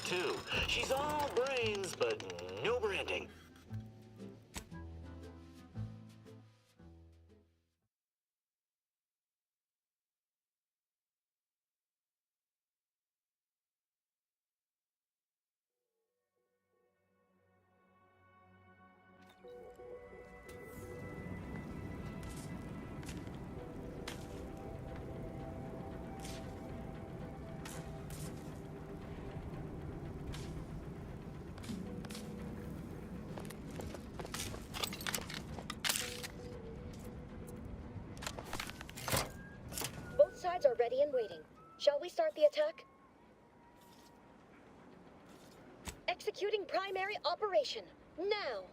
too. She's all brains, but no branding. Both sides are ready and waiting. Shall we start the attack? Executing primary operation. Now!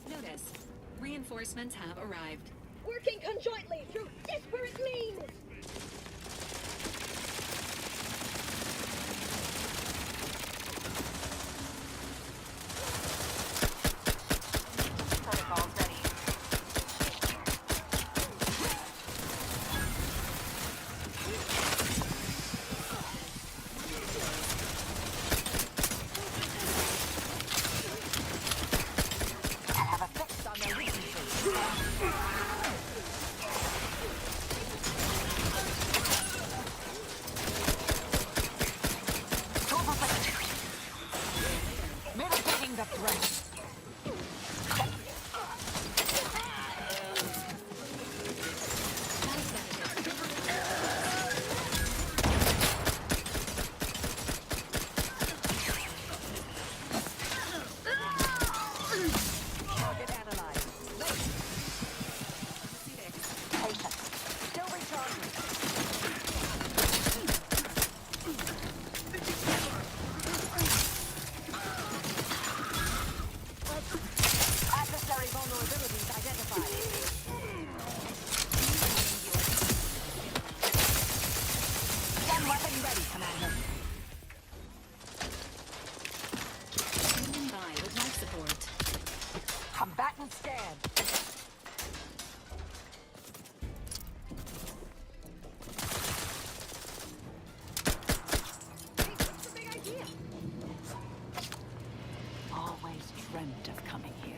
Notice. Reinforcements have arrived. Working conjointly through desperate means! Protocols ready. I have a fix on their weaknesses. Mitigating the threat. Target analyzed. Patient. Still recharging. Adversary vulnerabilities identified. Gun weapon ready, Commander. Standing by with life support. Combatant scan. Hey, what's the big idea? Always dreamt of coming here.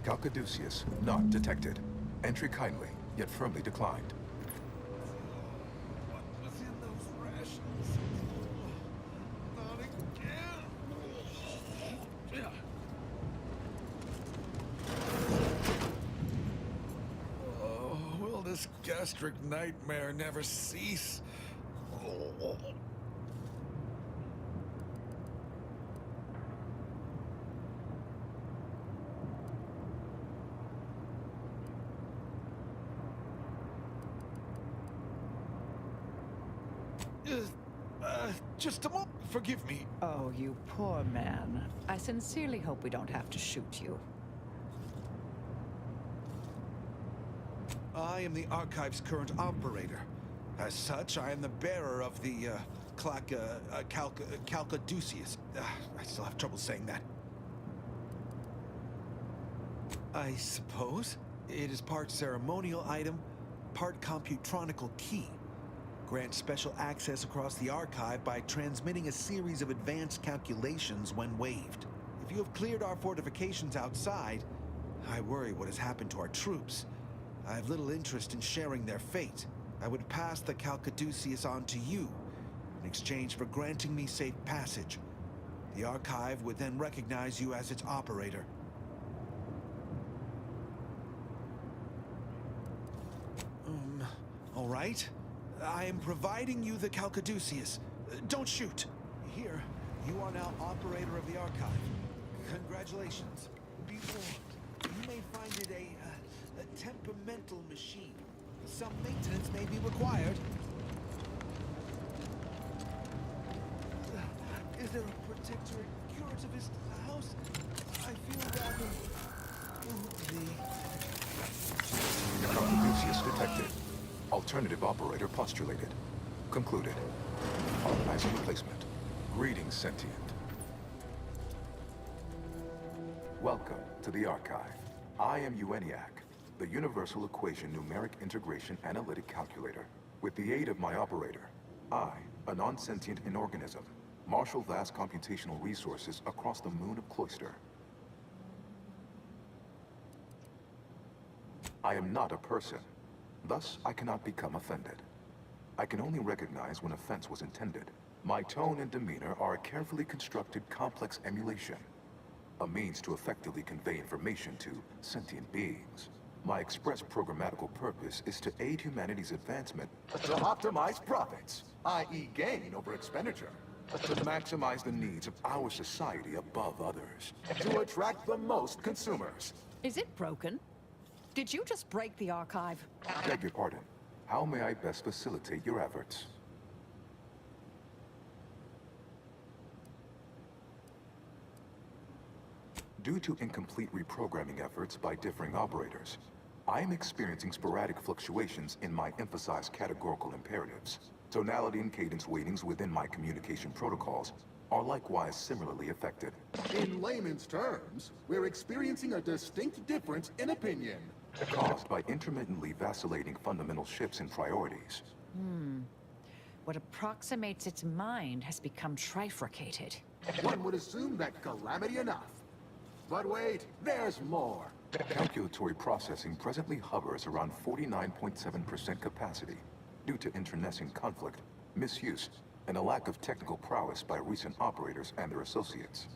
Calcaduceus not detected. Entry kindly, yet firmly declined. What was in those rations? Not again. Oh, will this gastric nightmare never cease? Oh. Just a moment. Forgive me. Oh, you poor man. I sincerely hope we don't have to shoot you. I am the Archive's current operator. As such, I am the bearer of the, Calcaduceus. I still have trouble saying that. I suppose it is part ceremonial item, part computronical key. Grants special access across the Archive by transmitting a series of advanced calculations when waved. If you have cleared our fortifications outside, I worry what has happened to our troops. I have little interest in sharing their fate. I would pass the Calcaduceus on to you, in exchange for granting me safe passage. The Archive would then recognize you as its operator. All right. I am providing you the Calcaduceus. Don't shoot. Here, you are now operator of the Archive. Congratulations. Be warned, you may find it a temperamental machine. Some maintenance may be required. Is there a protectorate curativist house? I feel rather... Calcaduceus detected. Alternative operator postulated. Concluded. Organizing replacement. Greetings, sentient. Welcome to the Archive. I am EUENIAC, the Universal Equation Numeric Integration Analytic Calculator. With the aid of my operator, I, a non-sentient inorganism, marshal vast computational resources across the moon of Cloister. I am not a person. Thus, I cannot become offended. I can only recognize when offense was intended. My tone and demeanor are a carefully constructed complex emulation, a means to effectively convey information to sentient beings. My express programmatical purpose is to aid humanity's advancement, to optimize profits, i.e. gain over expenditure, to maximize the needs of our society above others, to attract the most consumers. Is it broken? Did you just break the Archive? Beg your pardon. How may I best facilitate your efforts? Due to incomplete reprogramming efforts by differing operators, I am experiencing sporadic fluctuations in my emphasized categorical imperatives. Tonality and cadence weightings within my communication protocols are likewise similarly affected. In layman's terms, we're experiencing a distinct difference in opinion. Caused by intermittently vacillating fundamental shifts in priorities. What approximates its mind has become trifurcated. One would assume that calamity enough. But wait, there's more. Calculatory processing presently hovers around 49.7% capacity due to internecine conflict, misuse, and a lack of technical prowess by recent operators and their associates.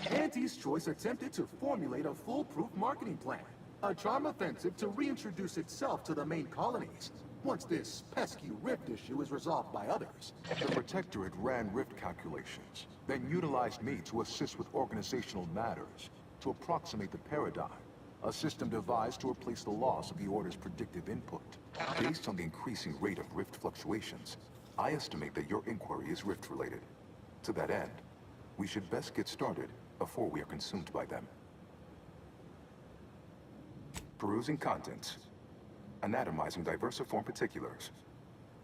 Auntie's Choice attempted to formulate a foolproof marketing plan. A charm offensive to reintroduce itself to the main colonies, once this pesky rift issue is resolved by others. The Protectorate ran rift calculations, then utilized me to assist with organizational matters, to approximate the paradigm, a system devised to replace the loss of the Order's predictive input. Based on the increasing rate of rift fluctuations, I estimate that your inquiry is rift-related. To that end, we should best get started before we are consumed by them. Perusing contents. Anatomizing diversiform particulars.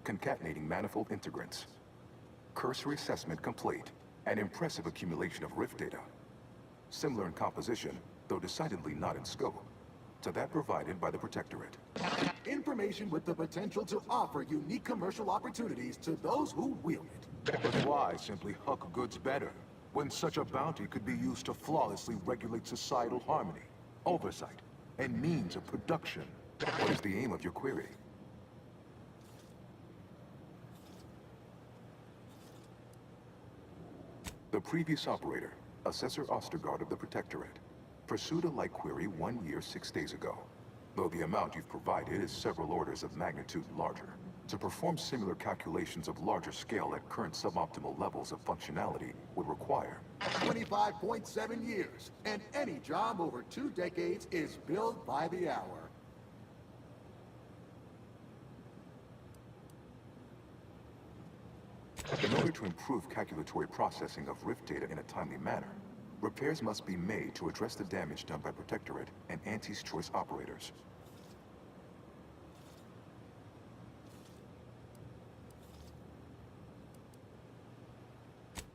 Concatenating manifold integrants. Cursory assessment complete. An impressive accumulation of rift data. Similar in composition, though decidedly not in scope, to that provided by the Protectorate. Information with the potential to offer unique commercial opportunities to those who wield it. But why simply huck goods better? when such a bounty could be used to flawlessly regulate societal harmony, oversight, and means of production? What is the aim of your query? The previous operator, Assessor Ostergaard of the Protectorate, pursued a like query 1 year, 6 days ago, though the amount you've provided is several orders of magnitude larger. To perform similar calculations of larger scale at current suboptimal levels of functionality would require 25.7 years, and any job over 2 decades is billed by the hour. In order to improve calculatory processing of Rift data in a timely manner, repairs must be made to address the damage done by Protectorate and Auntie's Choice operators.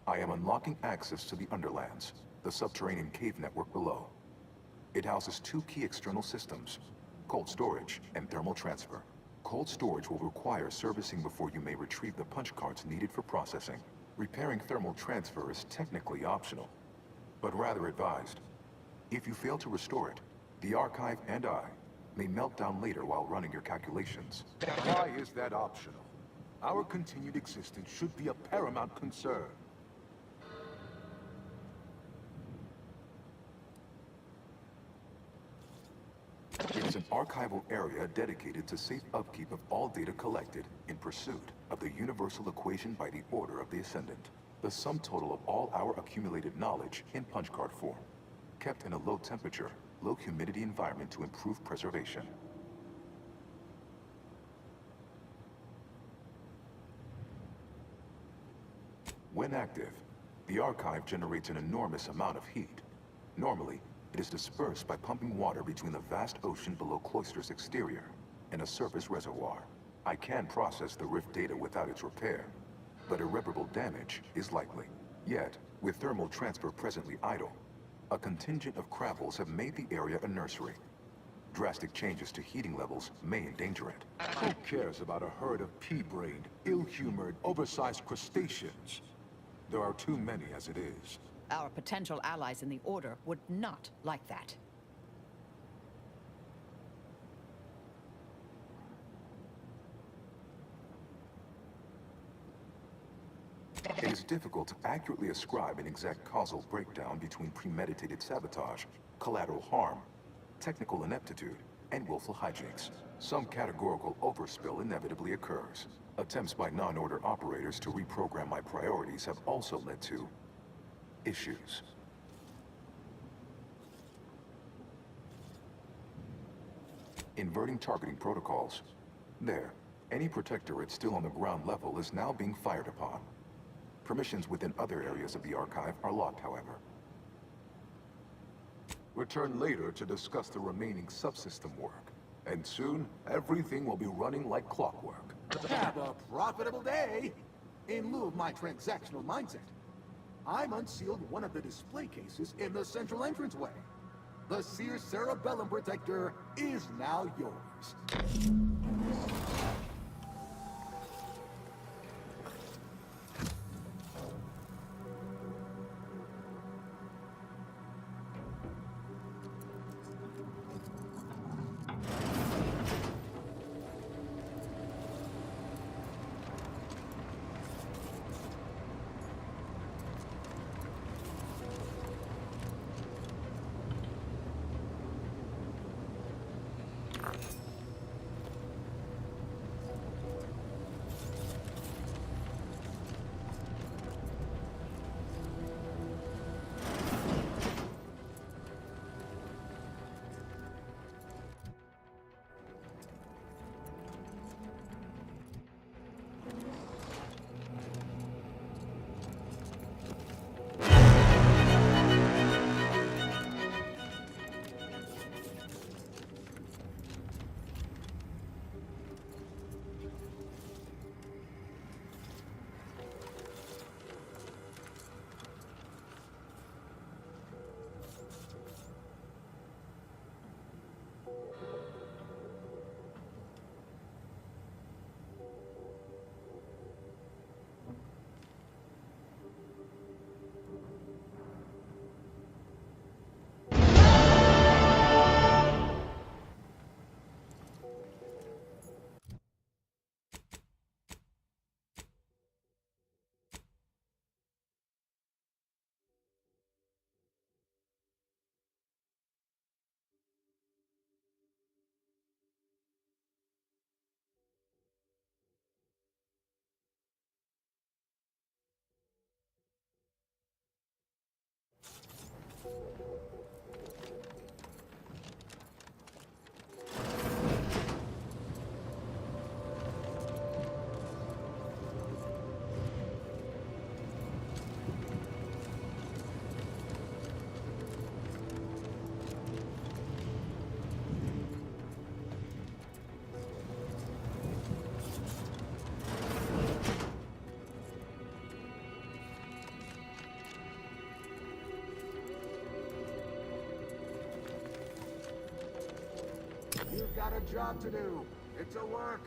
I am unlocking access to the Underlands, the subterranean cave network below. It houses 2 key external systems, cold storage and thermal transfer. Cold storage will require servicing before you may retrieve the punch cards needed for processing. Repairing thermal transfer is technically optional, but rather advised. If you fail to restore it, the Archive and I may melt down later while running your calculations. Why is that optional? Our continued existence should be a paramount concern. It is an archival area dedicated to safe upkeep of all data collected in pursuit of the universal equation by the Order of the Ascendant. The sum total of all our accumulated knowledge in punch card form, kept in a low temperature, low humidity environment to improve preservation. When active, the archive generates an enormous amount of heat. Normally, it is dispersed by pumping water between the vast ocean below Cloister's exterior and a surface reservoir. I can process the Rift data without its repair, but irreparable damage is likely. Yet, with thermal transfer presently idle, a contingent of Krabbels have made the area a nursery. Drastic changes to heating levels may endanger it. Who cares about a herd of pea-brained, ill-humored, oversized crustaceans? There are too many as it is. Our potential allies in the Order would not like that. It is difficult to accurately ascribe an exact causal breakdown between premeditated sabotage, collateral harm, technical ineptitude, and willful hijinks. Some categorical overspill inevitably occurs. Attempts by non-order operators to reprogram my priorities have also led to issues. Inverting targeting protocols. There, any Protectorate still on the ground level is now being fired upon. Permissions within other areas of the Archive are locked, however. Return later to discuss the remaining subsystem work. And soon, everything will be running like clockwork. Have a profitable day! In lieu of my transactional mindset, I'm unsealed one of the display cases in the central entranceway. The Sears Cerebellum Protector is now yours. got a job to do. It's a work.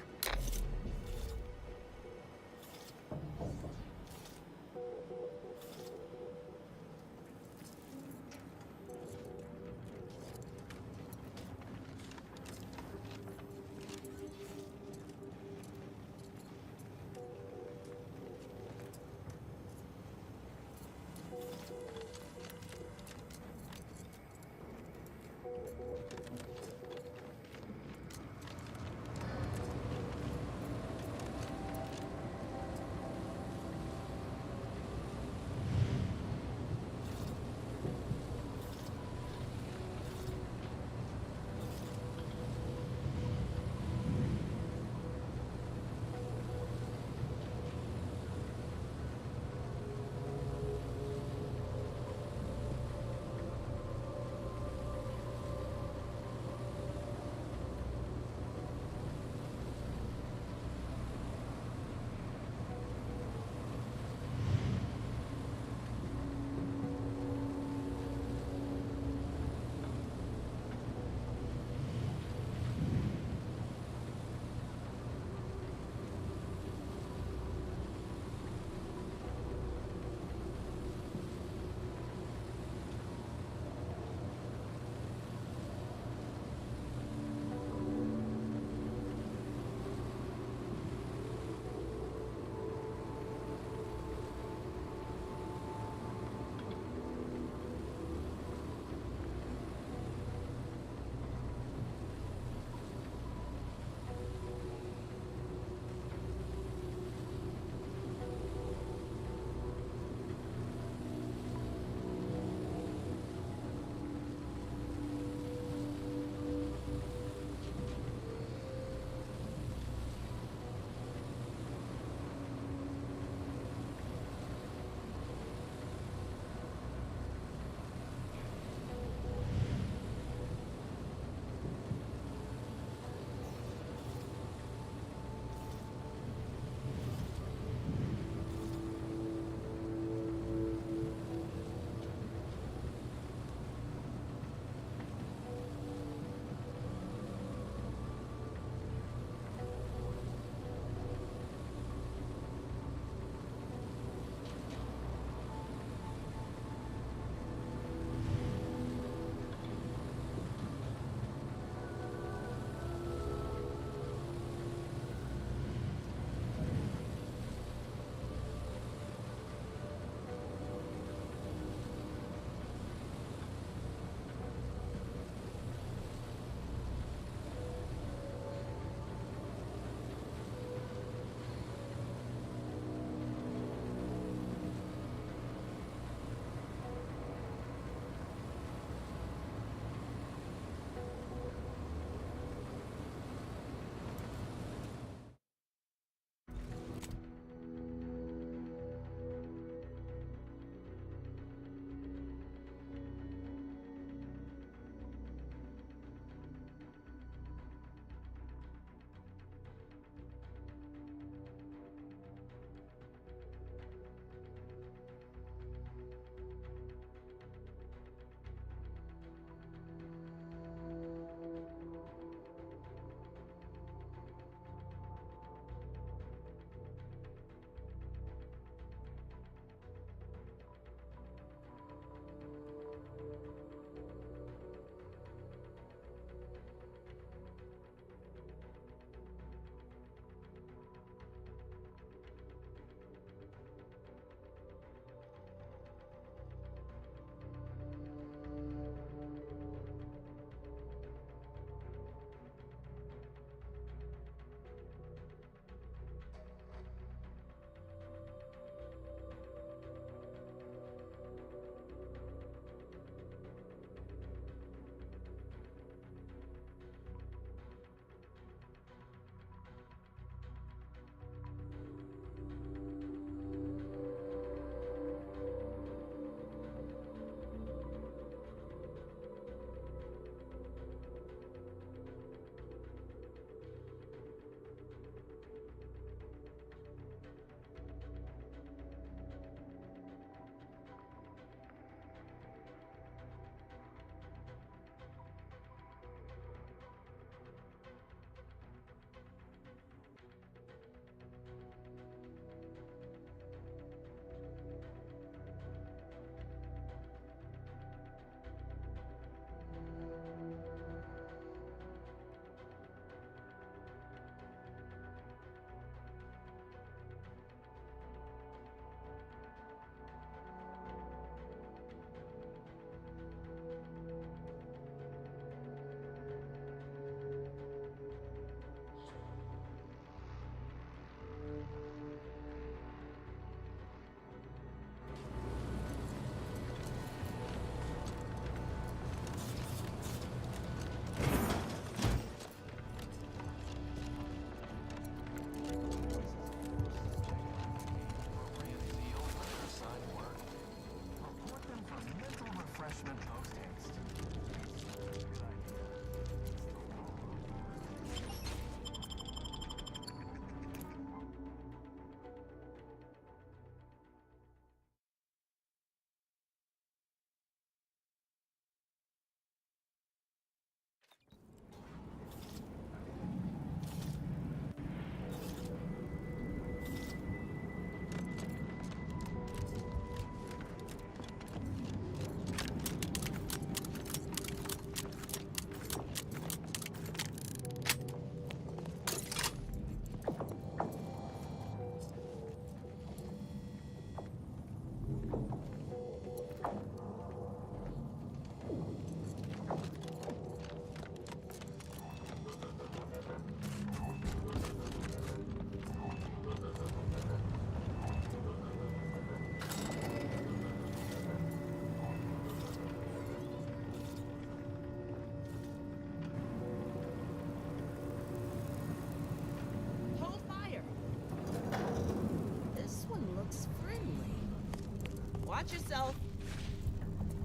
Watch yourself.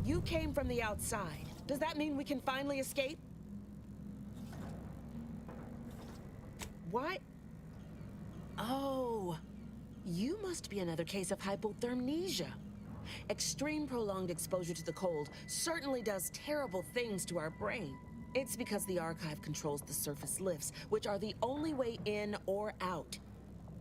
You came from the outside. Does that mean we can finally escape? What? Oh, you must be another case of hypothermia. Extreme prolonged exposure to the cold certainly does terrible things to our brain. It's because the archive controls the surface lifts, which are the only way in or out.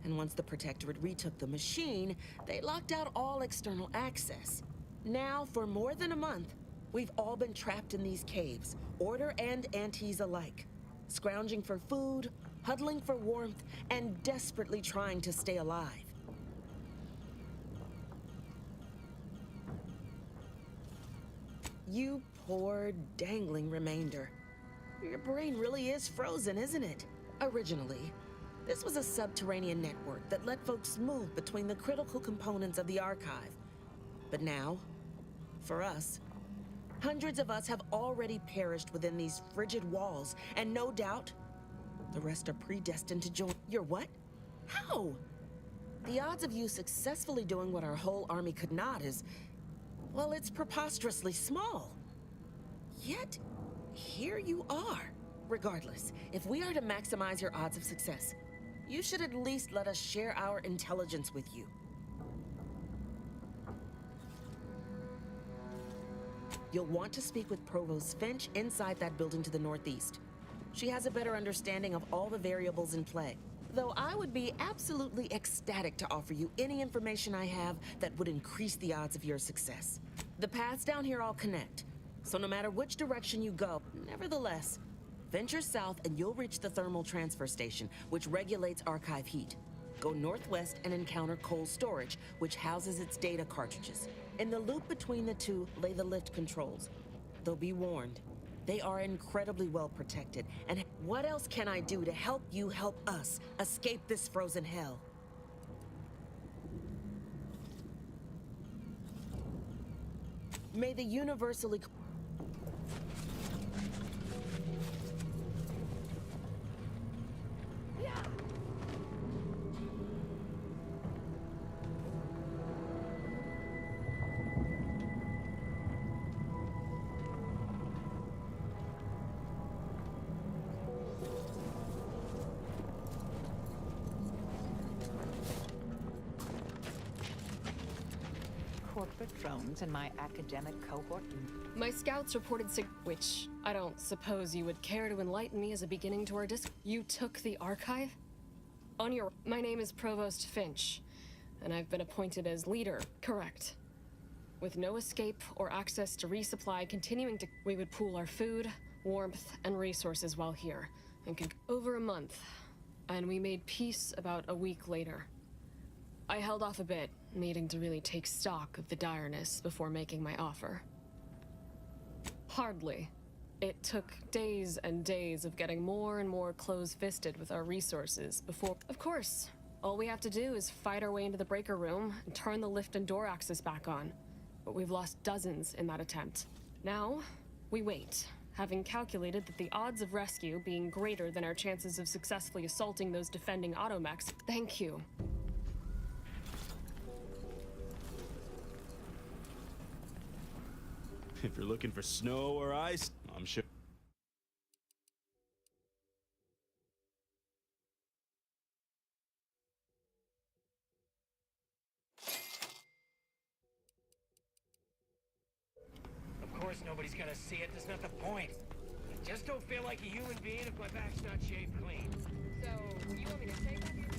And once the Protectorate retook the machine, they locked out all external access. Now, for more than a month, we've all been trapped in these caves, Order and Antes alike, scrounging for food, huddling for warmth, and desperately trying to stay alive. You poor, dangling remainder. Your brain really is frozen, isn't it? Originally, this was a subterranean network that let folks move between the critical components of the archive. But now, for us, hundreds of us have already perished within these frigid walls, and no doubt, the rest are predestined to join. You're what? How? The odds of you successfully doing what our whole army could not is, well, it's preposterously small. Yet, here you are. Regardless, if we are to maximize your odds of success, you should at least let us share our intelligence with you. You'll want to speak with Provost Finch inside that building to the northeast. She has a better understanding of all the variables in play. Though I would be absolutely ecstatic to offer you any information I have that would increase the odds of your success. The paths down here all connect, so no matter which direction you go, nevertheless, venture south and you'll reach the thermal transfer station, which regulates archive heat. Go northwest and encounter cold storage, which houses its data cartridges. In the loop between the two lay the lift controls. Though be warned, they are incredibly well protected. And what else can I do to help you help us escape this frozen hell? May the universally... Corporate drones in my academic cohort. My scouts reported which I don't suppose you would care to enlighten me as a beginning to our You took the archive? My name is Provost Finch, and I've been appointed as leader, correct. With no escape or access to resupply we would pool our food, warmth, and resources while here, and over a month, and we made peace about a week later. I held off a bit, needing to really take stock of the direness before making my offer. Hardly. It took days and days of getting more and more close-fisted with our resources before... Of course, all we have to do is fight our way into the breaker room and turn the lift and door access back on. But we've lost dozens in that attempt. Now, we wait, having calculated that the odds of rescue being greater than our chances of successfully assaulting those defending automechs. Thank you. If you're looking for snow or ice, I'm sure. Of course nobody's gonna see it, that's not the point. I just don't feel like a human being if my back's not shaved clean. So, you want me to take off your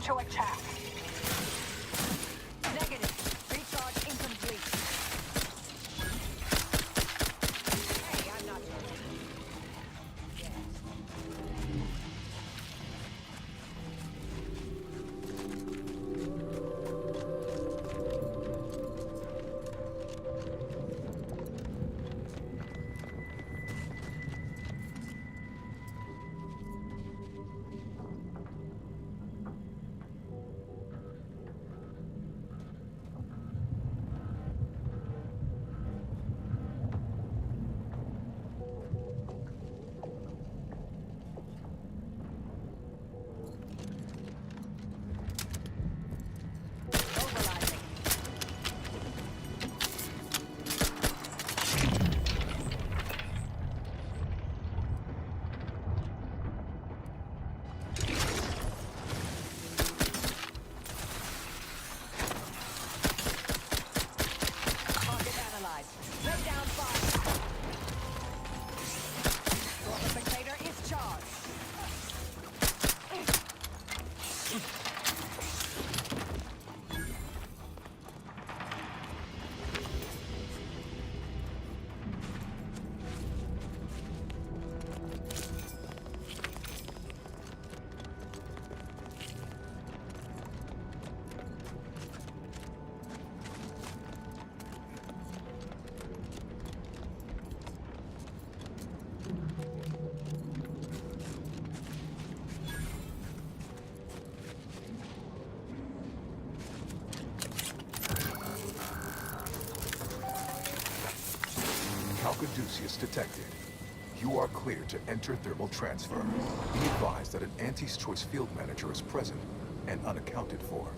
to attack. Negative. Recharge incomplete. Hey, I'm not done. Calcaduceus detected. You are clear to enter thermal transfer. Be advised that an Anti's Choice field manager is present and unaccounted for.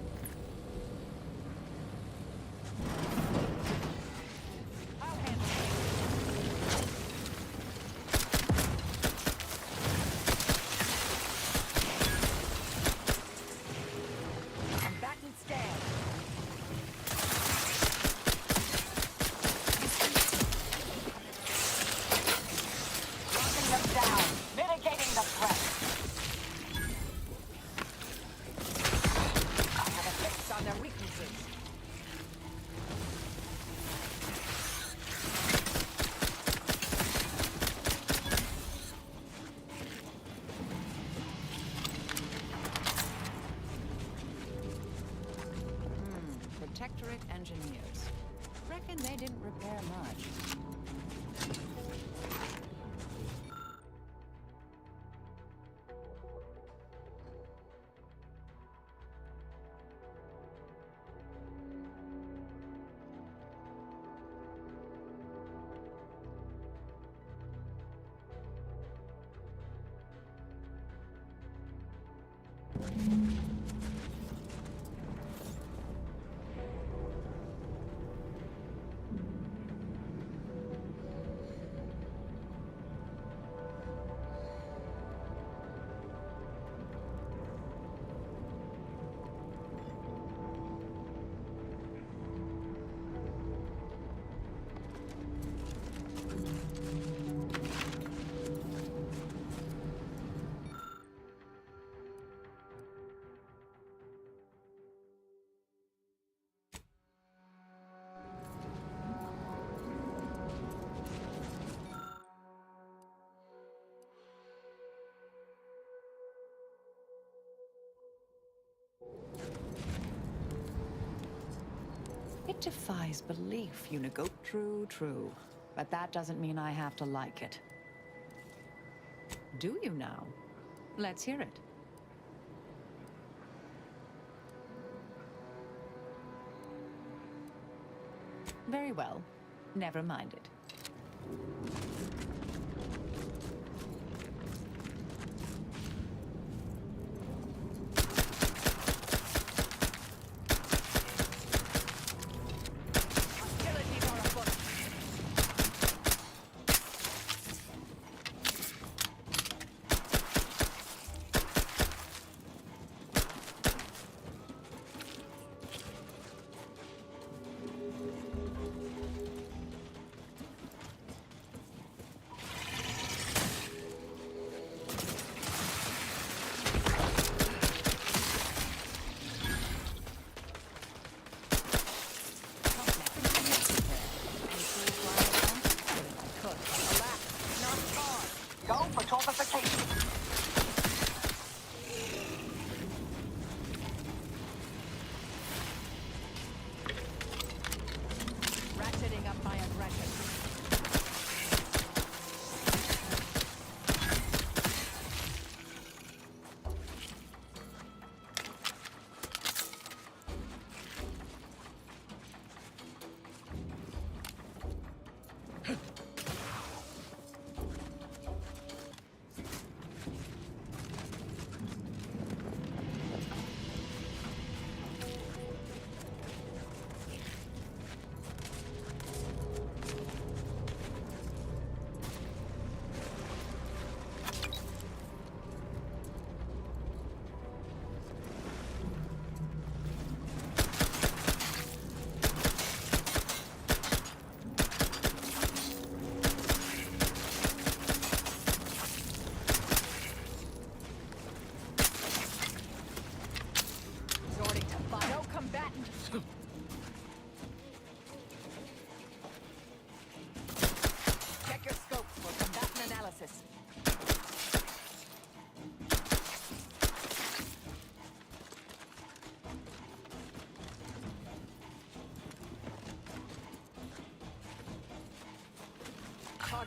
Protectorate engineers. Reckon they didn't repair much. It defies belief, Unico. True. But that doesn't mean I have to like it. Do you now? Let's hear it. Very well. Never mind it.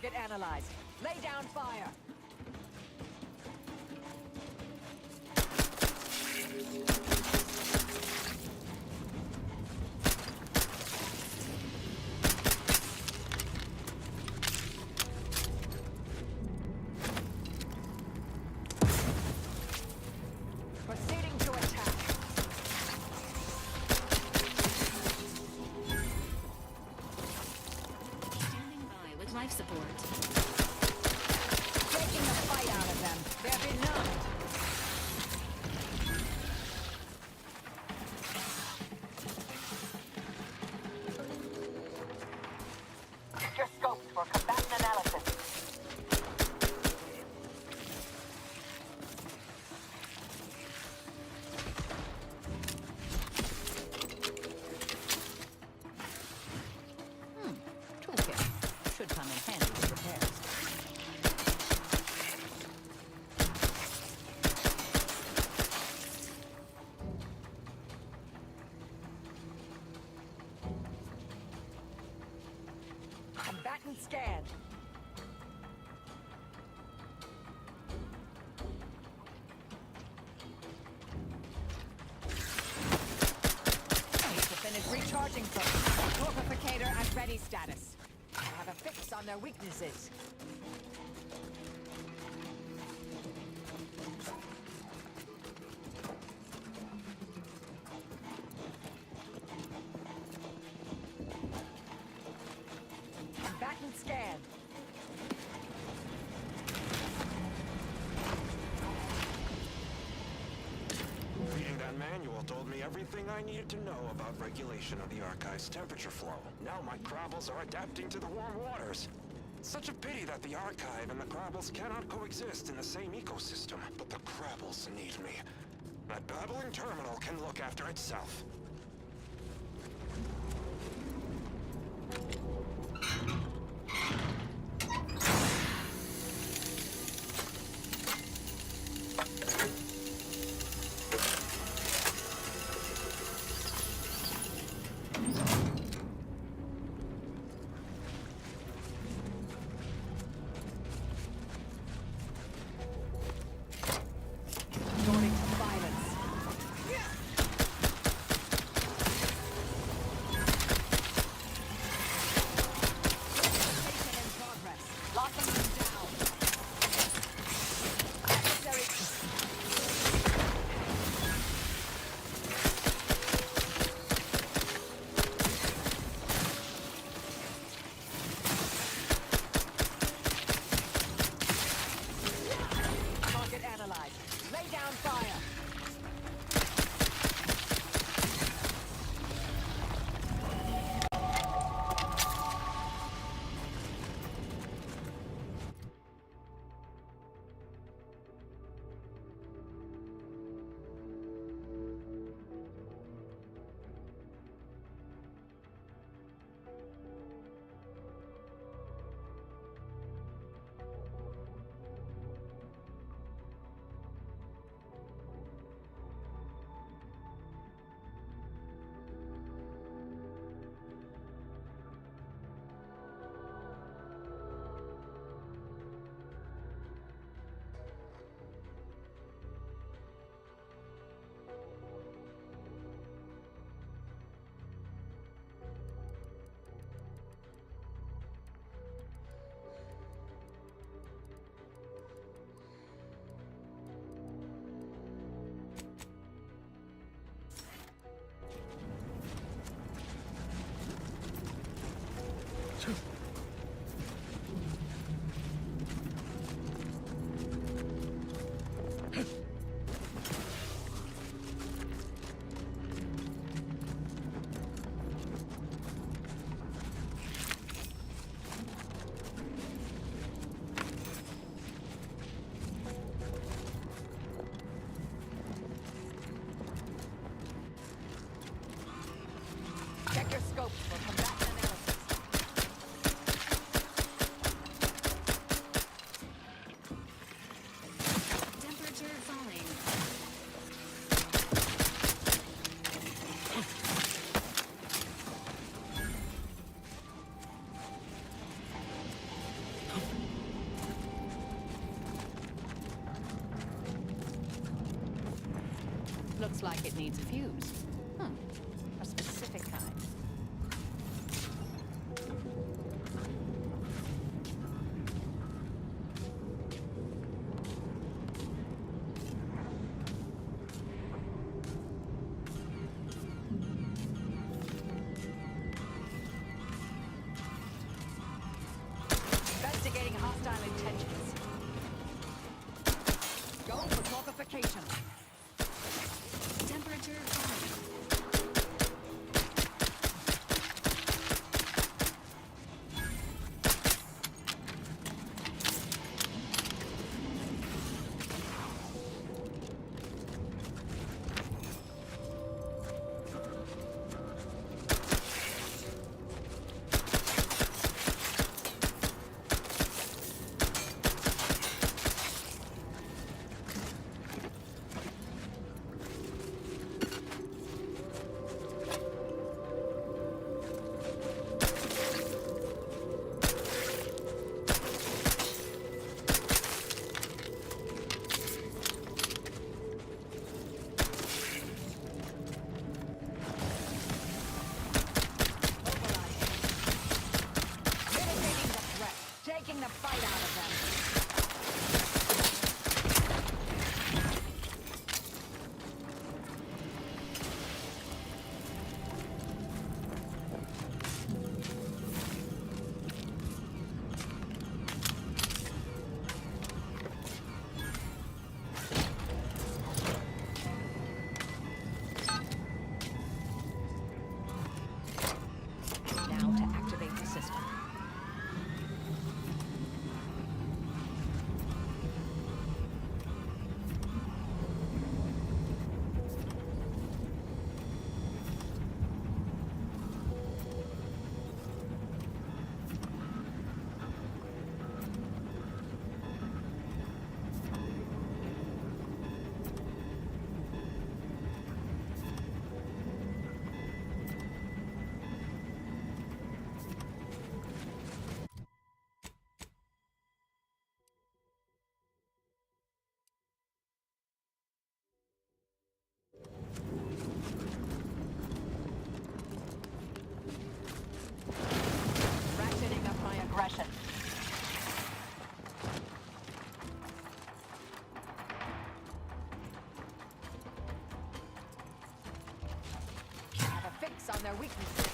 Target analyzed. Lay down fire. Proceeding to attack. Standing by with life support. Taking the fight out of them. They're benumbed. Your scopes for combatant analysis. Toolkit. Should come in handy with repairs. Combatant scanned. Need to finish recharging first. Torpificator at ready status. I have a fix on their weaknesses. Combatant scanned. Reading that manual told me everything I needed to know about regulation of the Archive's temperature flow. Now my Krabbles are adapting to the warm waters. Such a pity that the Archive and the Krabbles cannot coexist in the same ecosystem. But the Krabbles need me. That babbling terminal can look after itself. Resorting to violence. Looks like it needs a fuse. A specific kind. Investigating hostile intentions. Go for torpification. Temperature fine. Taking the fight out of them. Now to activate the system. Ratcheting up my aggression. I have a fix on their weaknesses.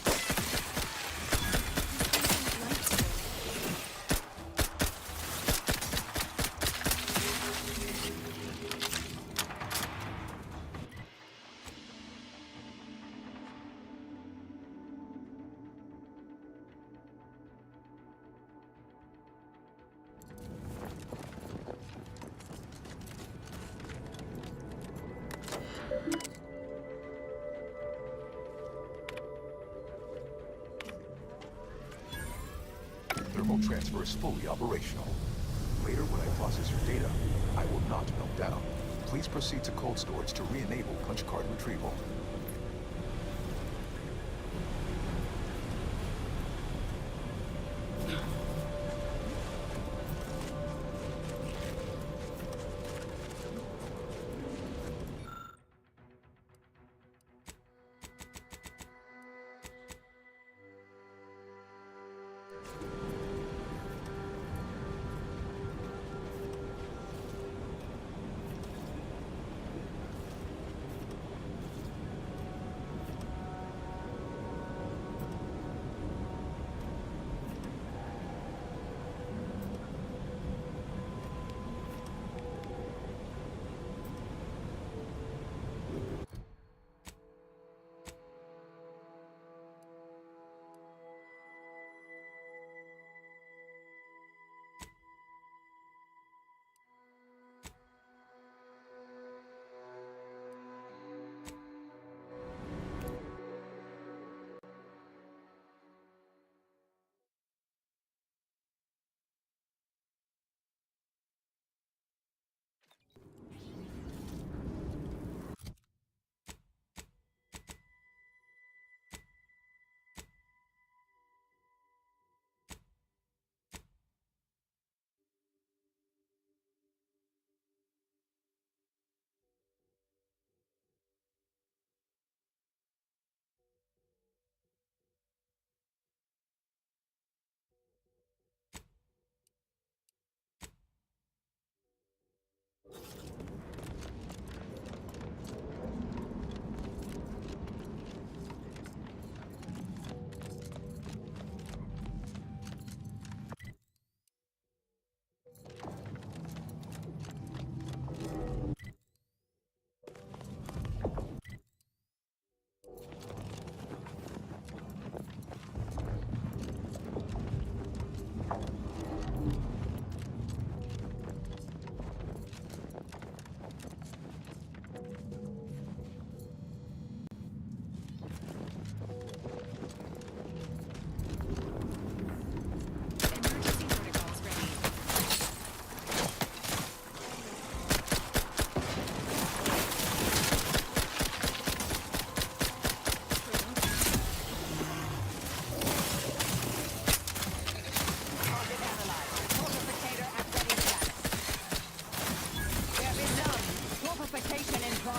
Thermal transfer is fully operational. Later, when I process your data, I will not melt down. Please proceed to cold storage to re-enable punch card retrieval.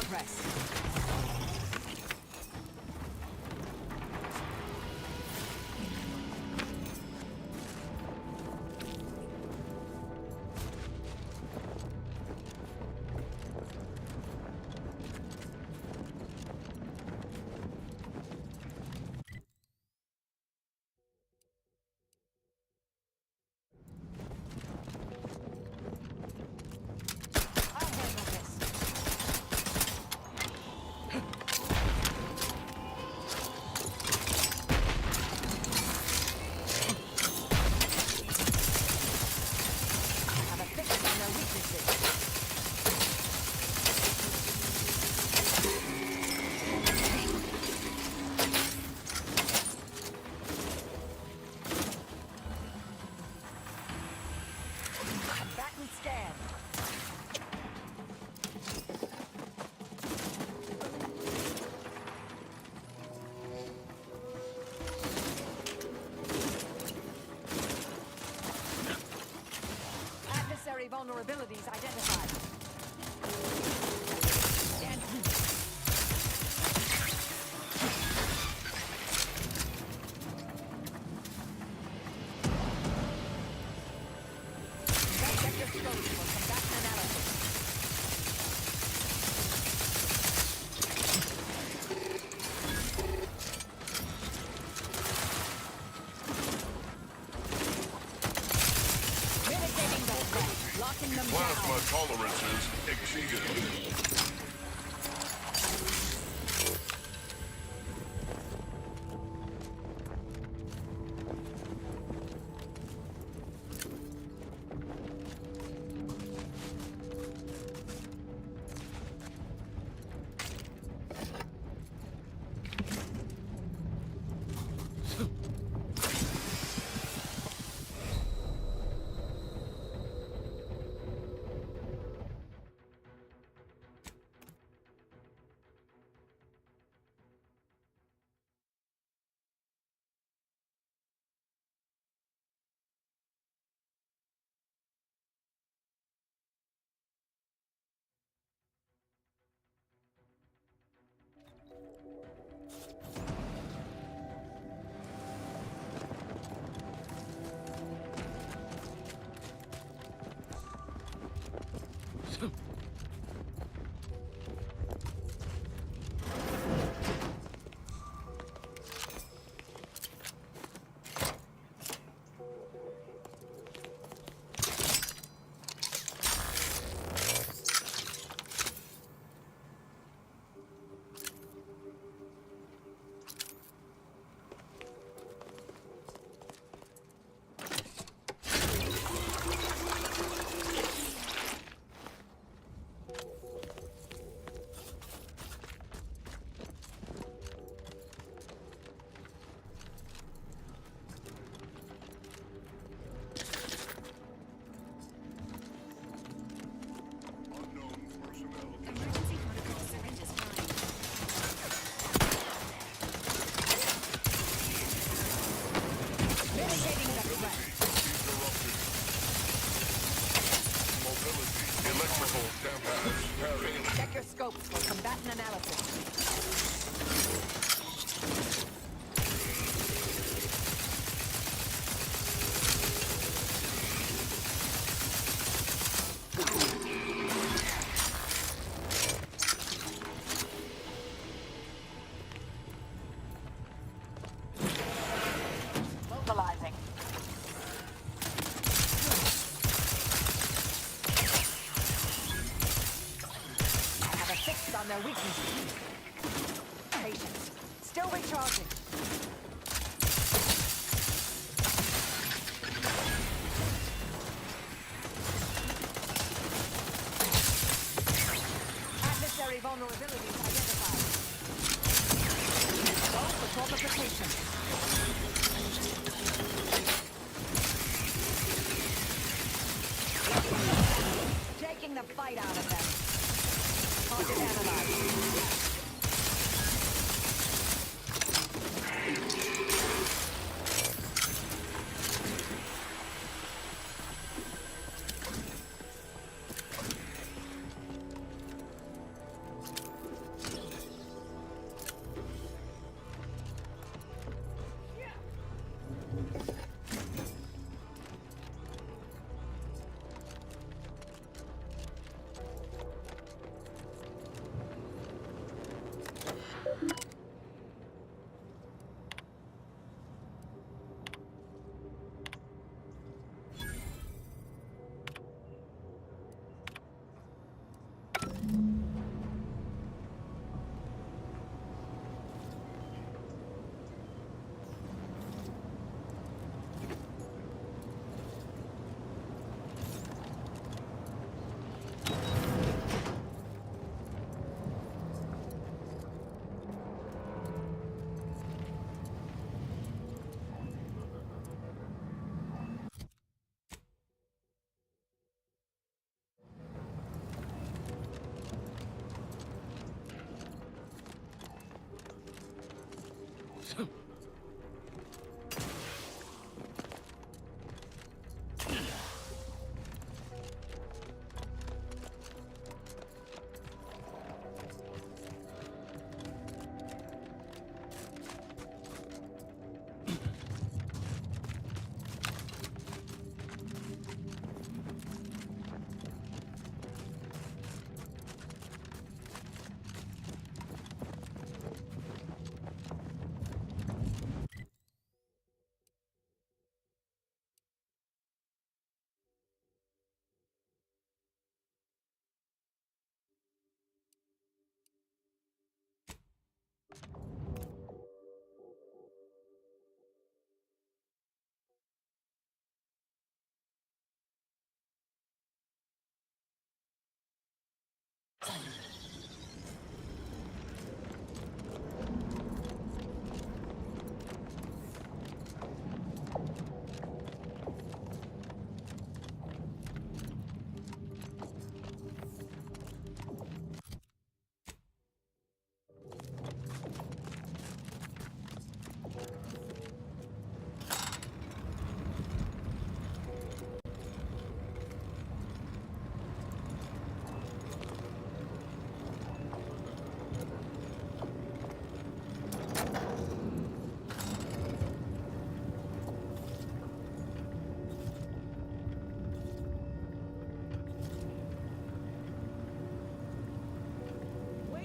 press. I'll handle this. I have a fix on their weaknesses. Combatant scan. Adversary vulnerabilities identified. Stand. Sector scopes for combatant analysis. Mitigating the threat, locking them Plasma down. tolerances exceeded. Emergency protocol syringe is fine. Mitigating the threat. Mobility. Electrical dampers. Parry. Check your scopes for combatant analysis. Mobilizing. I have a fix on their weaknesses. Patience. Still recharging. Adversary vulnerabilities identified. Go for fortification. Taking the fight out of them. Target analyzed.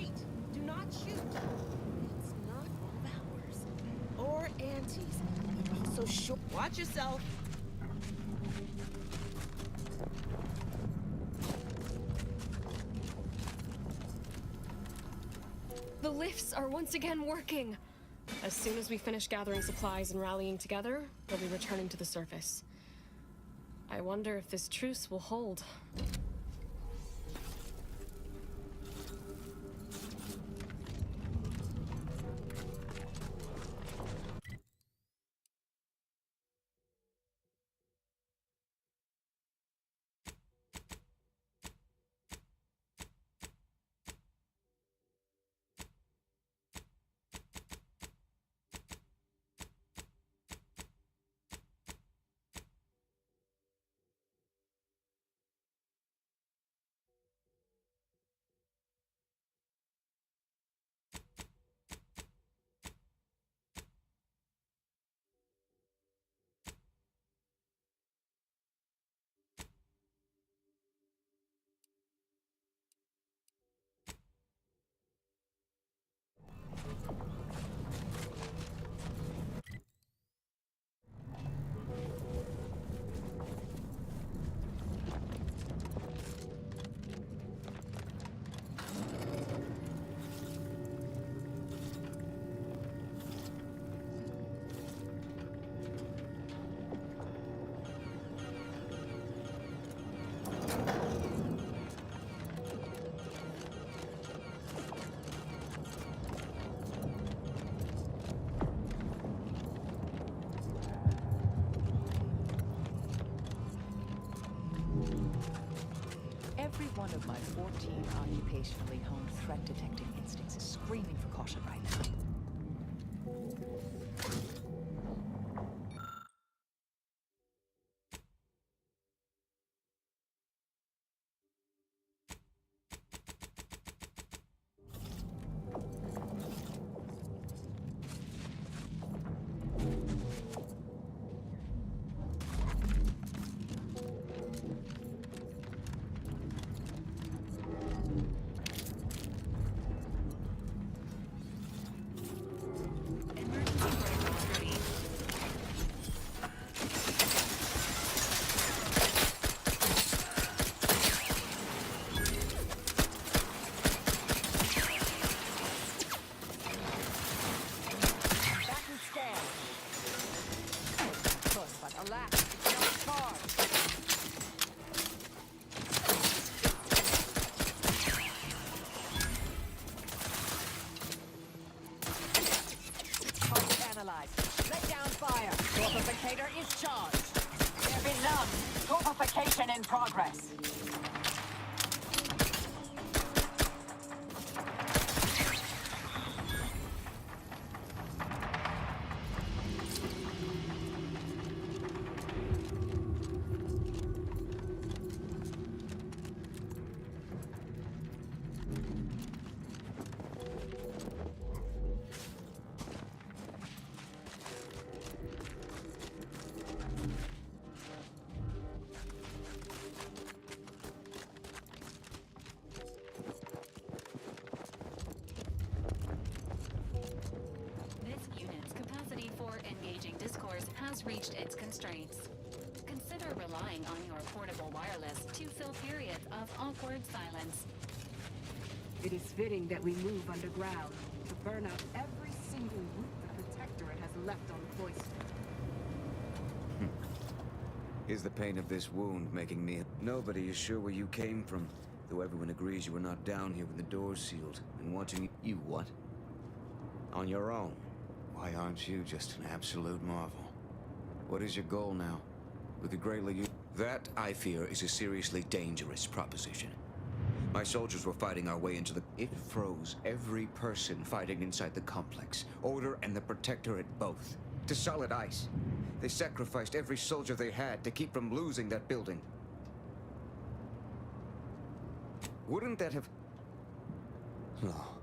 Wait! Do not shoot! It's not ours. Or Auntie's. And also sure. Watch yourself! The lifts are once again working! As soon as we finish gathering supplies and rallying together, we'll be returning to the surface. I wonder if this truce will hold. Every one of my 14 occupationally honed threat detecting instincts is screaming for caution right now. Lay down fire. Torpificator is charged. There be none. Torpification in progress. constraints. Consider relying on your portable wireless to fill periods of awkward silence. It is fitting that we move underground to burn out every single root the Protectorate has left on Cloister. Is the pain of this wound making me... Nobody is sure where you came from, though everyone agrees you were not down here when the doors sealed, and wanting... You what? On your own? Why aren't you just an absolute marvel? What is your goal now? We could greatly use... That, I fear, is a seriously dangerous proposition. My soldiers were fighting our way into the... It froze every person fighting inside the complex. Order and the Protectorate both. To solid ice. They sacrificed every soldier they had to keep from losing that building. Wouldn't that have... Oh.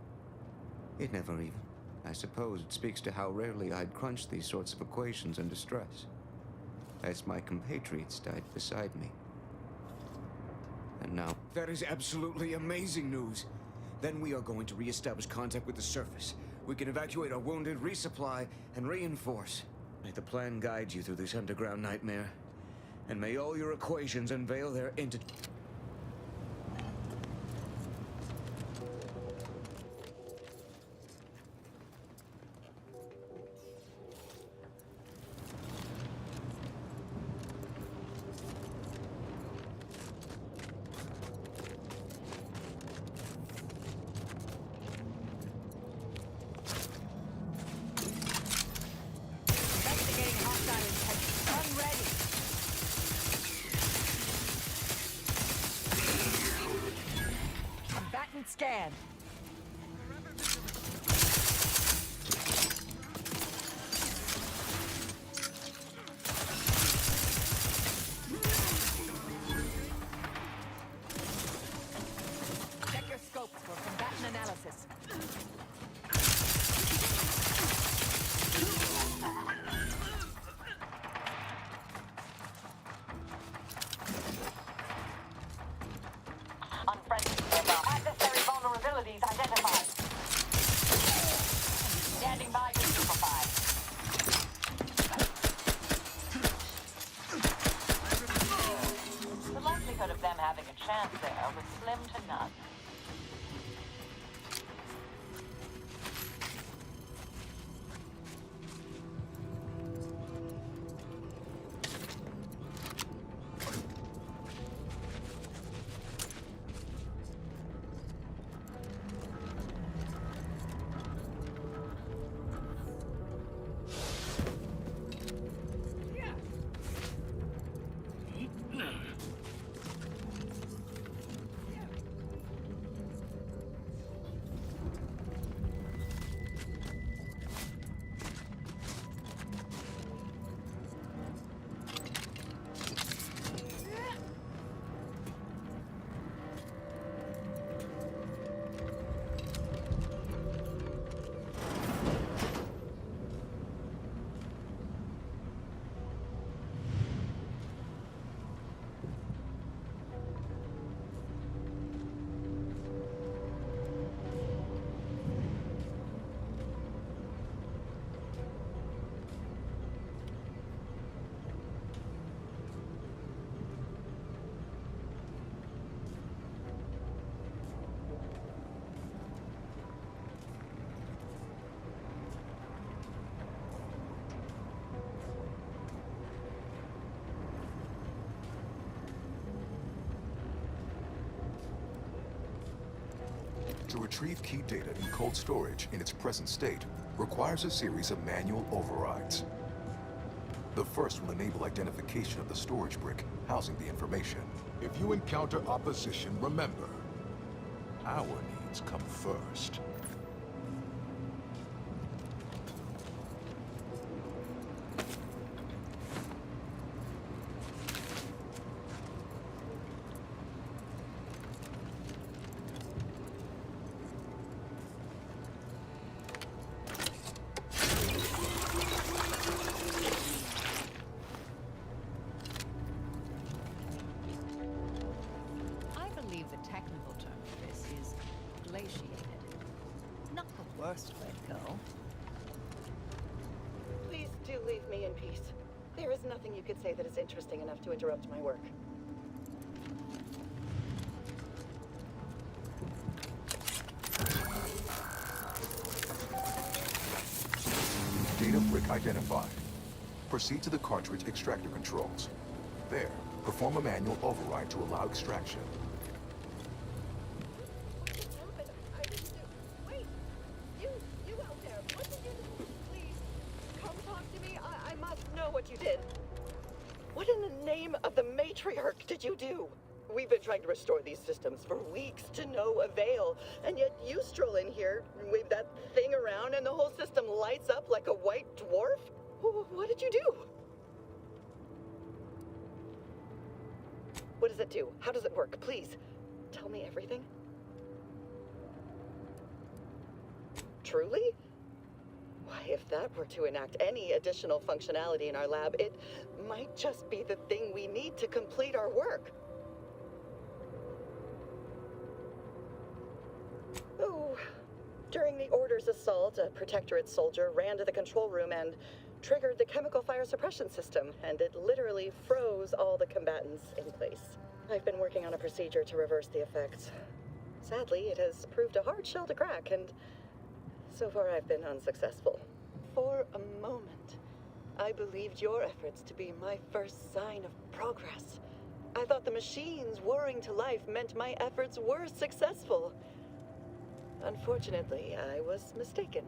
It never even... I suppose it speaks to how rarely I'd crunch these sorts of equations under stress. As my compatriots died beside me. And now... That is absolutely amazing news. Then we are going to re-establish contact with the surface. We can evacuate our wounded, resupply, and reinforce. May the plan guide you through this underground nightmare. And may all your equations unveil their Scan. Check your scopes for combatant analysis. Vulnerabilities identified. Standing by to supervise. The likelihood of them having a chance there was slim to none. To retrieve key data in cold storage in its present state requires a series of manual overrides. The first will enable identification of the storage brick housing the information. If you encounter opposition, remember, our needs come first. Worst way to go. Please do leave me in peace. There is nothing you could say that is interesting enough to interrupt my work. Data brick identified. Proceed to the cartridge extractor controls. There, perform a manual override to allow extraction. Wait! You out there, what did you do? Please, come talk to me. I must know what you did. What in the name of the matriarch did you do? We've been trying to restore these systems for weeks to no avail, and yet you stroll in here, wave that thing around, and the whole system lights up like a white dwarf? What did you do? What does it do? How does it work? Please, tell me everything. Truly? Why, if that were to enact any additional functionality in our lab, it might just be the thing we need to complete our work. Oh, during the Order's assault, a Protectorate soldier ran to the control room and triggered the chemical fire suppression system, and it literally froze all the combatants in place. I've been working on a procedure to reverse the effects. Sadly, it has proved a hard shell to crack, and so far I've been unsuccessful. For a moment, I believed your efforts to be my first sign of progress. I thought the machines whirring to life meant my efforts were successful. Unfortunately, I was mistaken.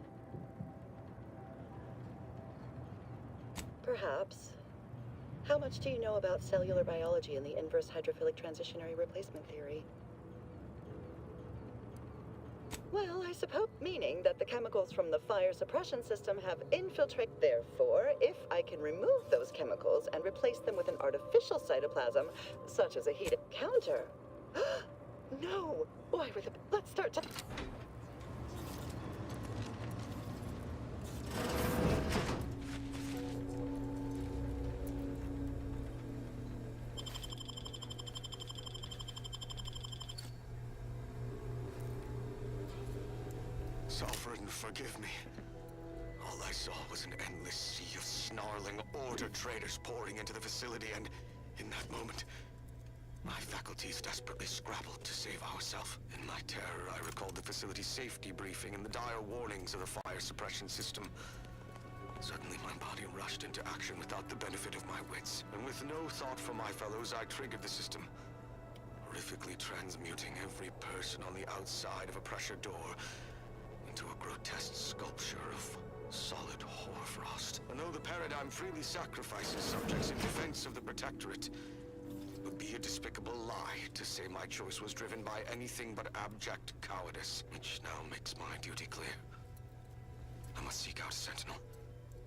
Perhaps. How much do you know about cellular biology and the inverse hydrophilic transitionary replacement theory? Well, I suppose, meaning that the chemicals from the fire suppression system have infiltrated. Therefore, if I can remove those chemicals and replace them with an artificial cytoplasm, such as a heated counter. No! Why would the... Let's start to... Sovereign, forgive me. All I saw was an endless sea of snarling Order traders pouring into the facility, and in that moment, my faculties desperately scrabbled to save ourselves. In my terror, I recalled the facility's safety briefing and the dire warnings of the fire suppression system. Suddenly, my body rushed into action without the benefit of my wits, and with no thought for my fellows, I triggered the system, horrifically transmuting every person on the outside of a pressure door into a grotesque sculpture of solid hoarfrost. And though the paradigm freely sacrifices subjects in defense of the Protectorate, it would be a despicable lie to say my choice was driven by anything but abject cowardice, which now makes my duty clear. I must seek out a sentinel,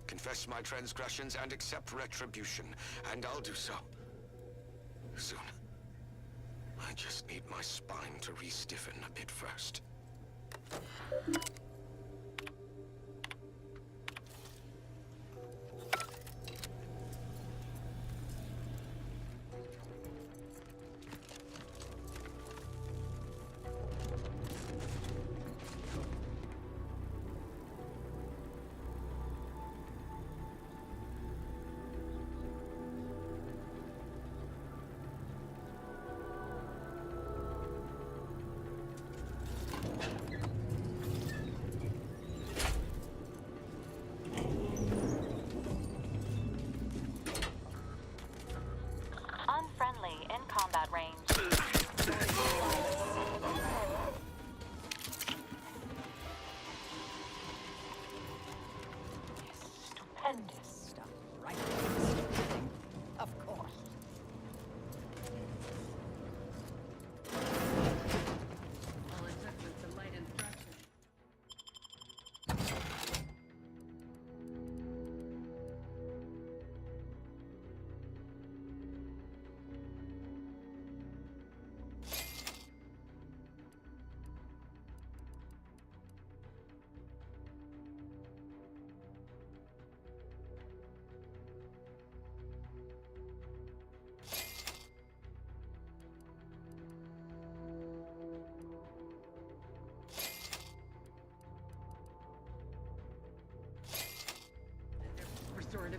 confess my transgressions, and accept retribution, and I'll do so soon. I just need my spine to re-stiffen a bit first. Unfriendly in combat range. Stupendous stuff, right? Of course. All it took was some light instruction.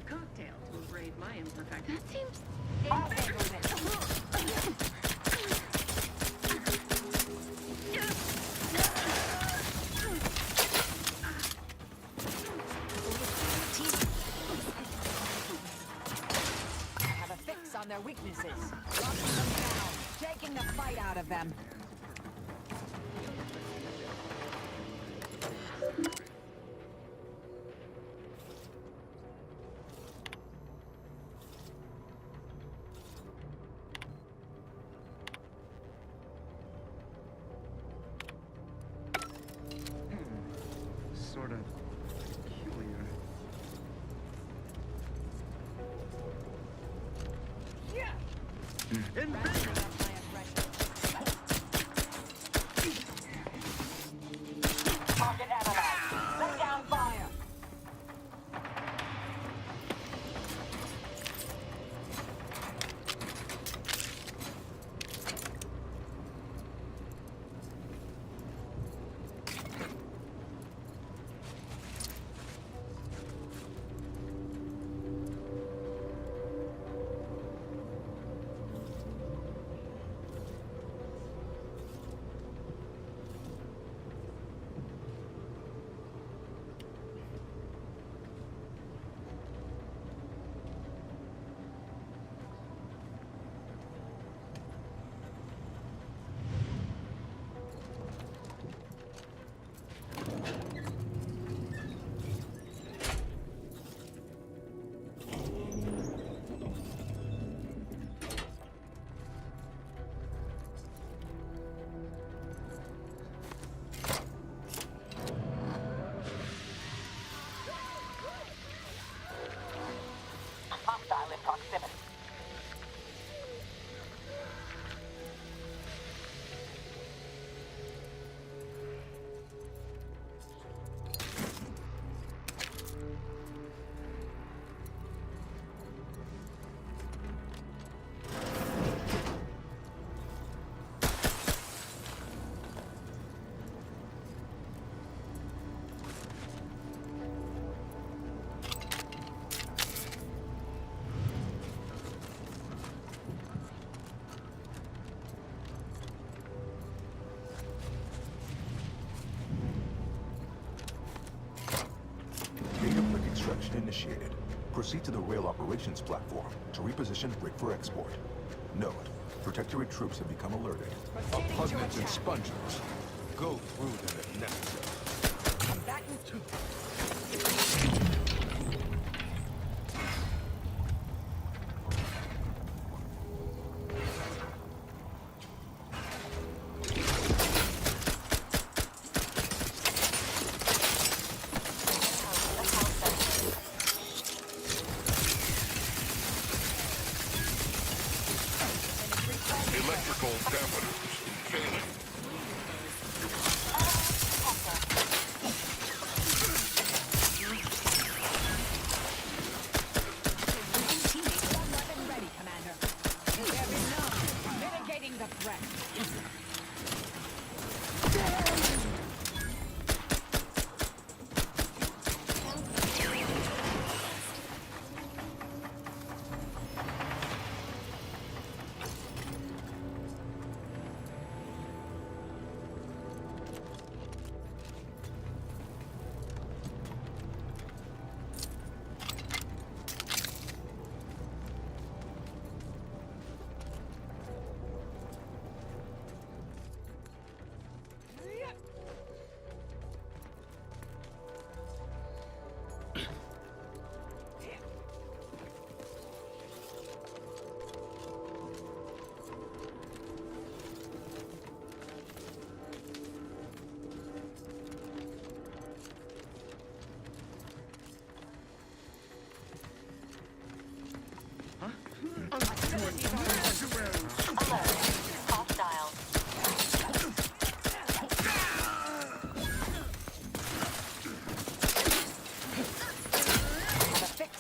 cocktail to abrade my imperfection. That seems... I have a fix on their weaknesses. Locking them down. Taking the fight out of them. Sort of peculiar. Target analyzed. Lay down fire. Hostile in proximity. Data brick extraction initiated. Proceed to the rail operations platform to reposition brick for export. Note, Protectorate troops have become alerted. Pugnets and spongers. Go through them if necessary. Electrical dampeners failing. Weapon ready, Commander. There be none. Mitigating the threat.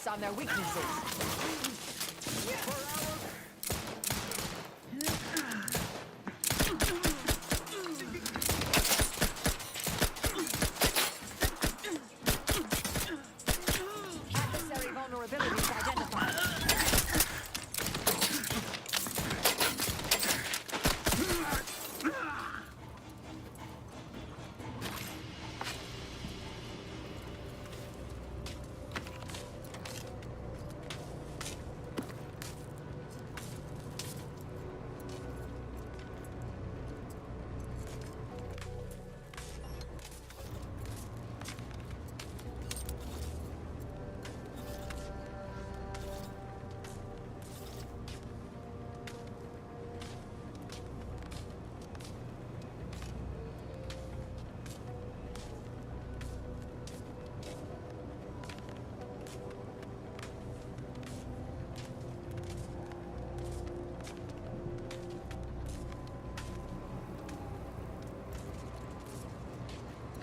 On their weaknesses. Adversary vulnerability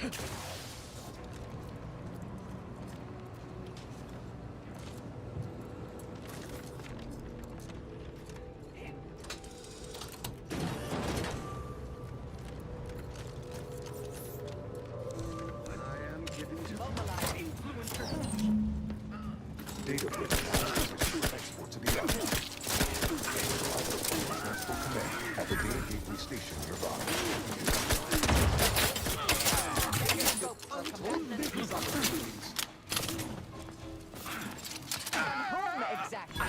Data bridge export to the outside. Transport command at the data gateway station nearby. Exactly.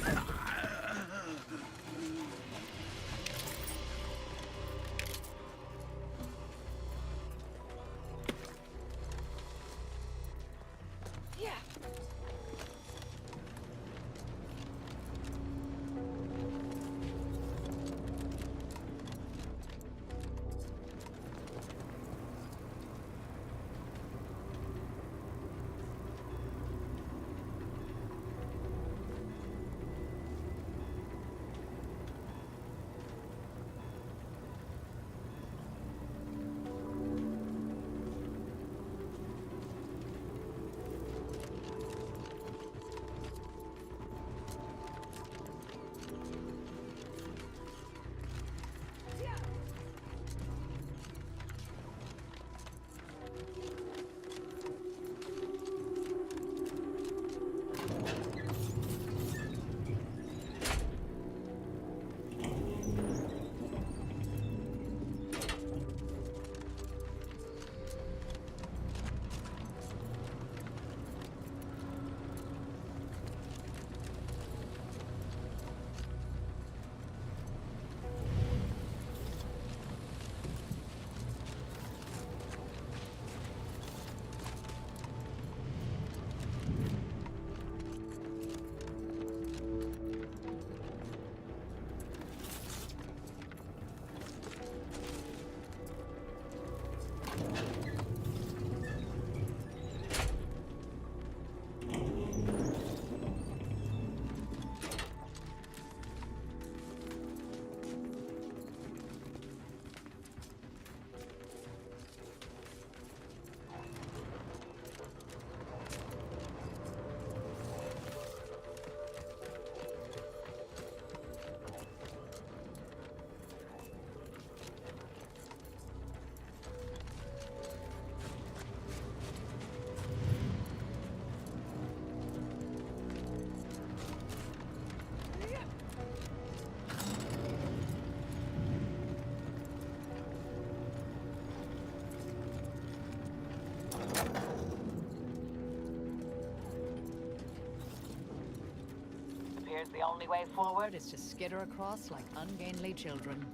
Appears the only way forward is to skitter across like ungainly children.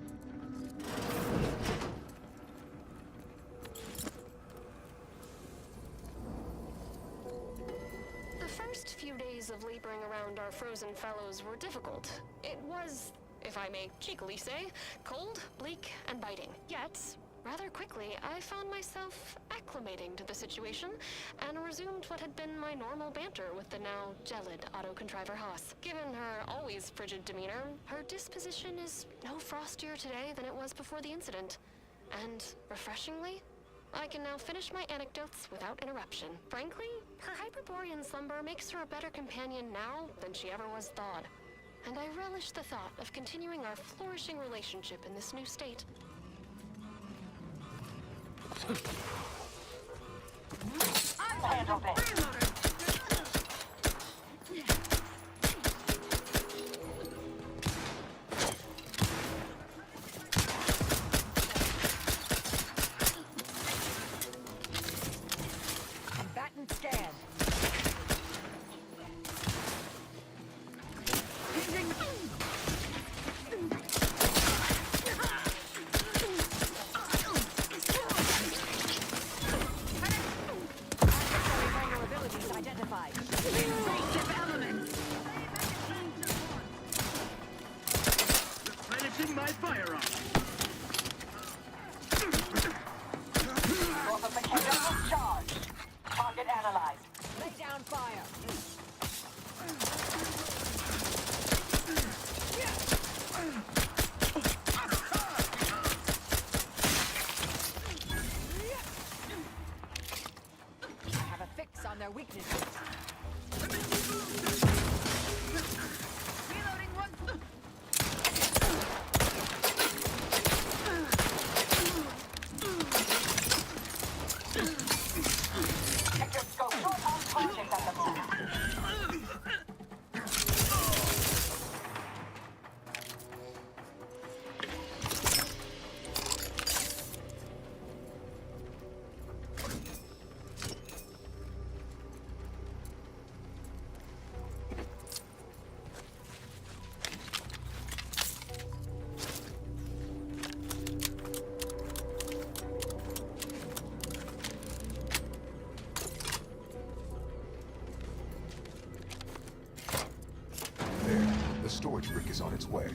The first few days of laboring around our frozen fellows were difficult. It was, if I may cheekily say, cold, bleak, and biting. Yet, rather quickly, I found myself acclimating to the situation and resumed what had been my normal banter with the now gelid auto-contriver Haas. Given her always frigid demeanor, her disposition is no frostier today than it was before the incident. And, refreshingly, I can now finish my anecdotes without interruption. Frankly, her Hyperborean slumber makes her a better companion now than she ever was thawed. And I relish the thought of continuing our flourishing relationship in this new state. Handle this. Combatant scan. Vulnerabilities identified. Invasive elements. Replenishing my firearm. Fortification charged. Target analyzed. Lay down fire. way.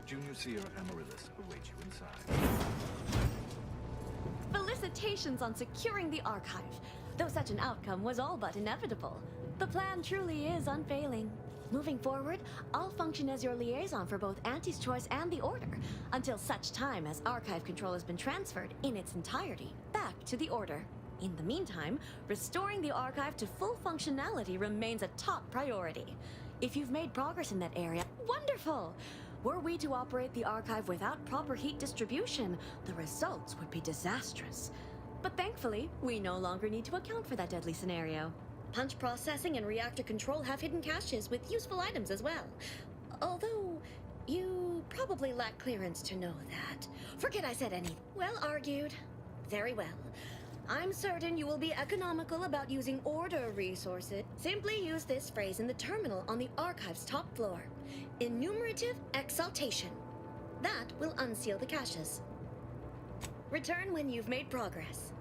Junior Seer Amaryllis awaits you inside. Felicitations on securing the archive. Though such an outcome was all but inevitable, the plan truly is unfailing. Moving forward, I'll function as your liaison for both Auntie's Choice and the Order, until such time as archive control has been transferred in its entirety back to the Order. In the meantime, restoring the archive to full functionality remains a top priority. If you've made progress in that area, wonderful! Were we to operate the archive without proper heat distribution, the results would be disastrous. But thankfully, we no longer need to account for that deadly scenario. Punch processing and reactor control have hidden caches with useful items as well. Although, you probably lack clearance to know that. Forget I said anything. Well argued. Very well. I'm certain you will be economical about using Order resources. Simply use this phrase in the terminal on the archive's top floor. Enumerative exaltation. That will unseal the caches. Return when you've made progress.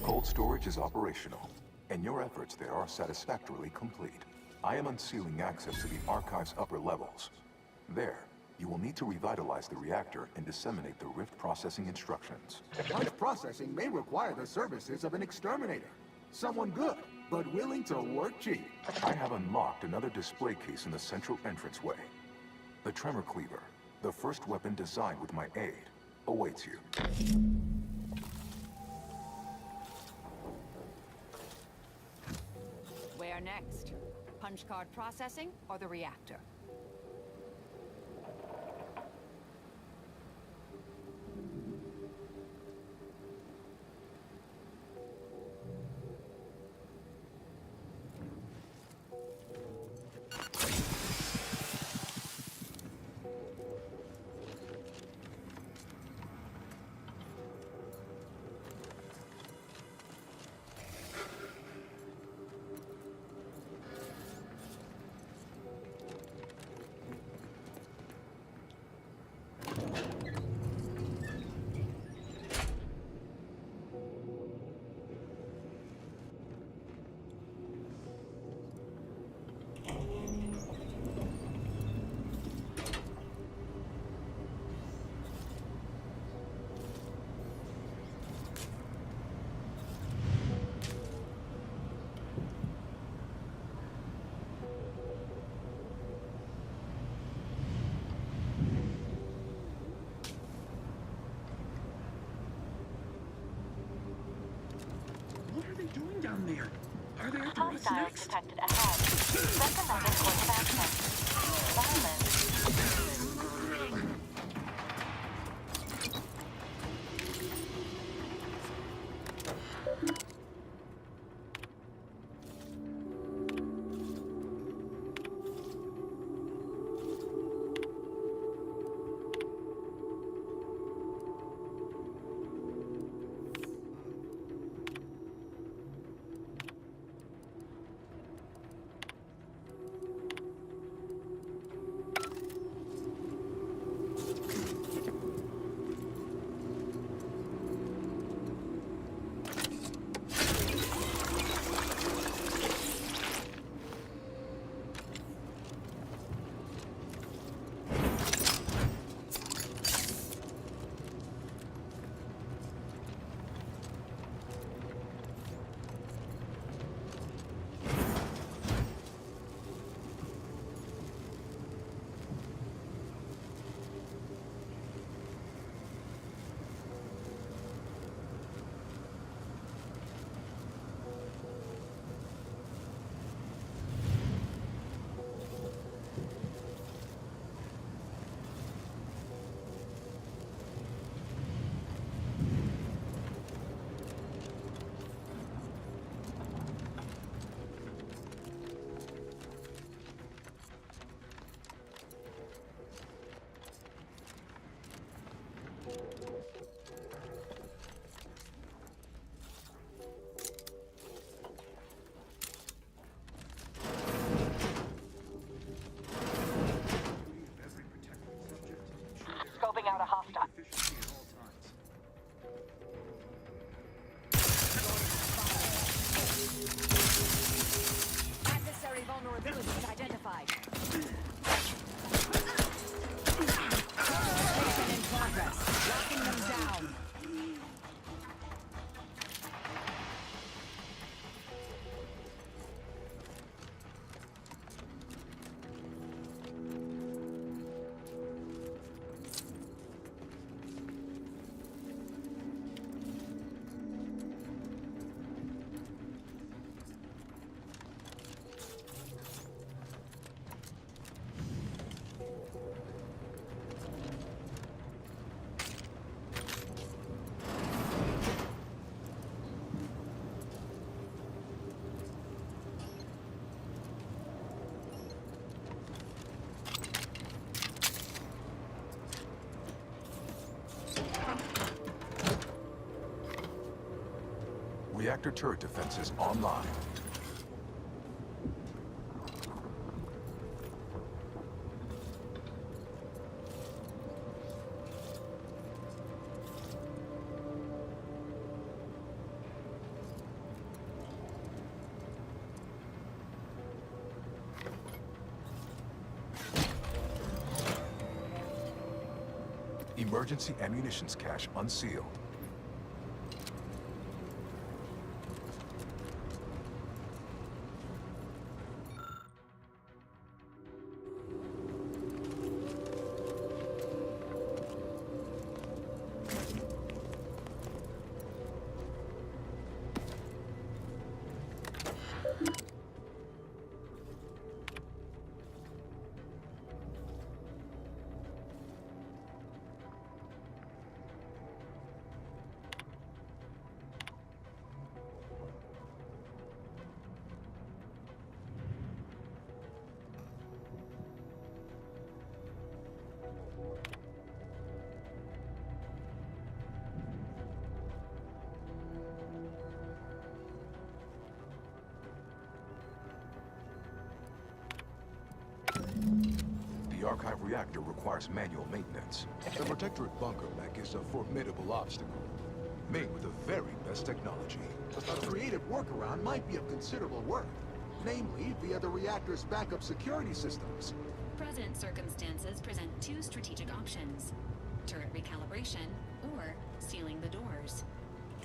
Cold storage is operational, and your efforts there are satisfactorily complete. I am unsealing access to the archive's upper levels. There, you will need to revitalize the reactor and disseminate the rift processing instructions. Punch processing may require the services of an exterminator. Someone good, but willing to work cheap. I have unlocked another display case in the central entranceway. The Tremor Cleaver, the first weapon designed with my aid, awaits you. Where next? Punch card processing or the reactor? doing down there? Are they after us Hostiles next? detected ahead. Recommended course of action. Silence. Scoping out a hostile. Adversary vulnerabilities identified. Mission in progress. Locking them down. Reactor turret defenses online. Emergency ammunitions cache unsealed. The Archive reactor requires manual maintenance. The Protectorate bunker mech is a formidable obstacle, made with the very best technology. A creative workaround might be of considerable worth, namely via the reactor's backup security systems. Present circumstances present two strategic options: turret recalibration or sealing the doors.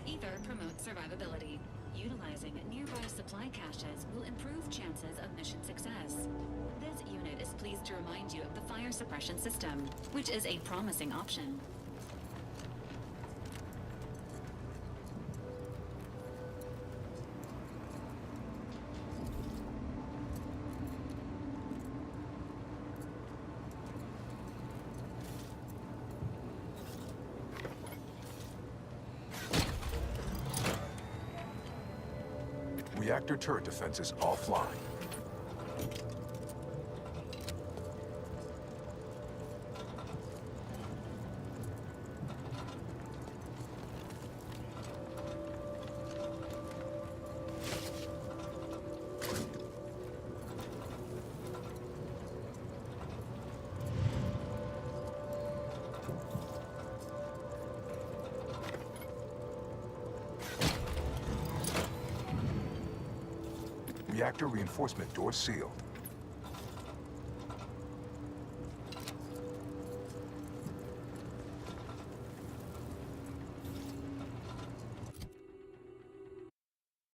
Either promotes survivability. Utilizing nearby supply caches will improve chances of mission success. This unit is pleased to remind you of the fire suppression system, which is a promising option. Reactor turret defenses offline. Reactor reinforcement door sealed.